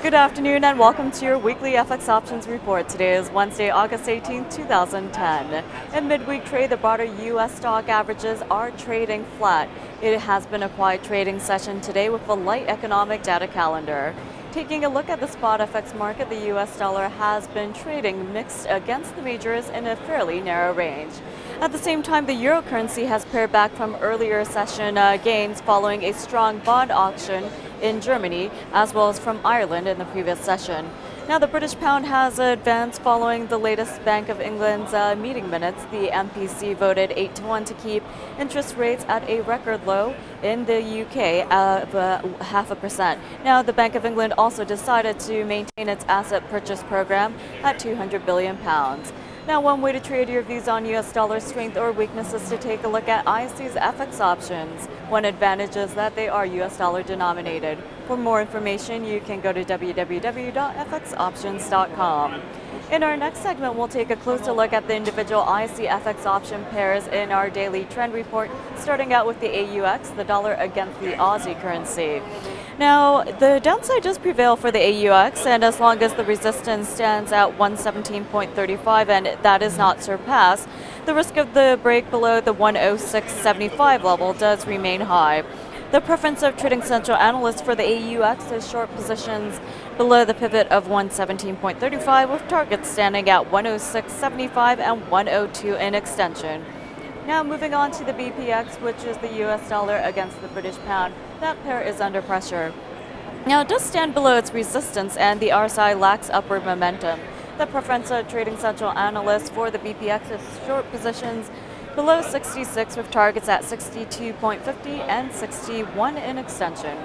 Good afternoon and welcome to your weekly FX options report. Today is Wednesday, August 18, 2010. In midweek trade, the broader U.S. stock averages are trading flat. It has been a quiet trading session today with a light economic data calendar. Taking a look at the spot FX market, the U.S. dollar has been trading mixed against the majors in a fairly narrow range. At the same time, the euro currency has pared back from earlier session gains following a strong bond auction in Germany, as well as from Ireland in the previous session. Now, the British pound has advanced following the latest Bank of England's meeting minutes. The MPC voted 8-1 to keep interest rates at a record low in the UK of 0.5%. Now, the Bank of England also decided to maintain its asset purchase program at £200 billion. Now, one way to trade your views on U.S. dollar strength or weakness is to take a look at ISE's FX options. One advantage is that they are U.S. dollar denominated. For more information, you can go to www.fxoptions.com. In our next segment, we'll take a closer look at the individual ISE FX option pairs in our daily trend report, starting out with the AUX, the dollar against the Aussie currency. Now, the downside does prevail for the AUX, and as long as the resistance stands at 117.35 and that is not surpassed, the risk of the break below the 106.75 level does remain high. The preference of trading central analysts for the AUX is short positions below the pivot of 117.35 with targets standing at 106.75 and 102 in extension. Now moving on to the BPX, which is the US dollar against the British pound. That pair is under pressure. Now it does stand below its resistance and the RSI lacks upward momentum. The preference of trading central analysts for the BPX is short positions below 66 with targets at 62.50 and 61 in extension.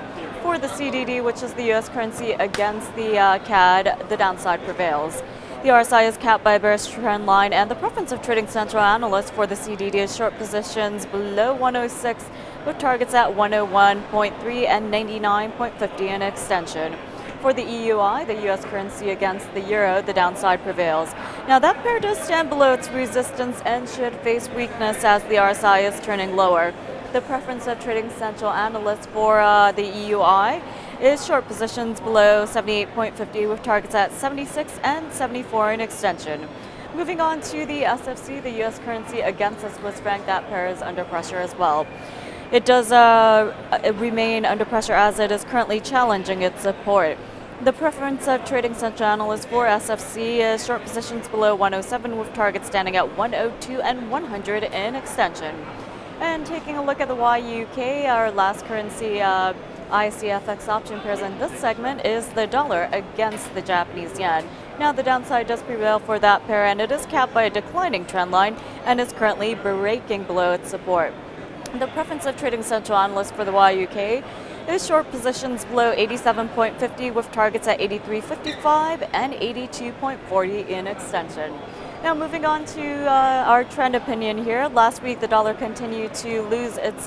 For the CDD, which is the US currency against the CAD, the downside prevails. The RSI is capped by a bearish trend line, and the preference of trading central analysts for the CDD is short positions below 106 with targets at 101.3 and 99.50 in extension. For the EUI, the US currency against the euro, the downside prevails. Now that pair does stand below its resistance and should face weakness as the RSI is turning lower. The preference of trading central analysts for the EUI is short positions below 78.50 with targets at 76 and 74 in extension. Moving on to the SFC, the US currency against the Swiss franc, that pair is under pressure as well. It does remain under pressure as it is currently challenging its support. The preference of trading central analysts for SFC is short positions below 107 with targets standing at 102 and 100 in extension. And taking a look at the YUK, our last currency ICFX option pairs in this segment is the dollar against the Japanese yen. Now the downside does prevail for that pair, and it is capped by a declining trend line and is currently breaking below its support. The preference of trading central analysts for the YUK is short positions below 87.50 with targets at 83.55 and 82.40 in extension. Now moving on to our trend opinion here. Last week the dollar continued to lose its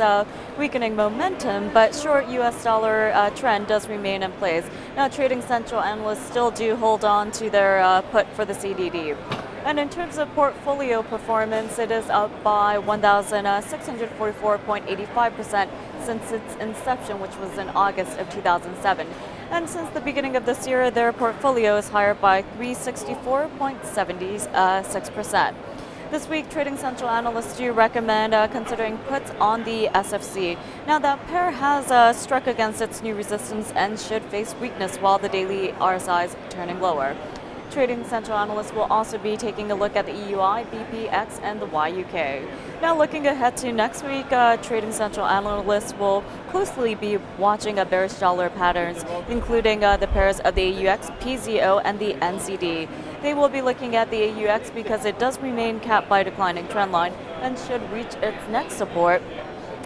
weakening momentum, but short US dollar trend does remain in place. Now trading central analysts still do hold on to their put for the CDD. And in terms of portfolio performance, it is up by 1,644.85% since its inception, which was in August of 2007. And since the beginning of this year, their portfolio is higher by 364.76%. This week, trading central analysts do recommend considering puts on the SFC. Now that pair has struck against its new resistance and should face weakness while the daily RSI is turning lower. Trading central analysts will also be taking a look at the EUI, BPX, and the YUK. Now looking ahead to next week, trading central analysts will closely be watching bearish dollar patterns, including the pairs of the AUX, PZO, and the NZD. They will be looking at the AUX because it does remain capped by a declining trend line and should reach its next support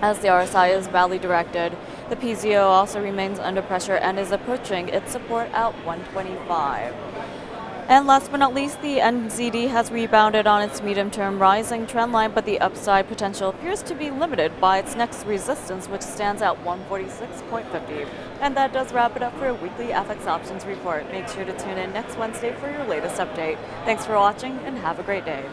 as the RSI is rally directed. The PZO also remains under pressure and is approaching its support at 125. And last but not least, the NZD has rebounded on its medium-term rising trend line, but the upside potential appears to be limited by its next resistance, which stands at 146.50. And that does wrap it up for a weekly FX options report. Make sure to tune in next Wednesday for your latest update. Thanks for watching and have a great day.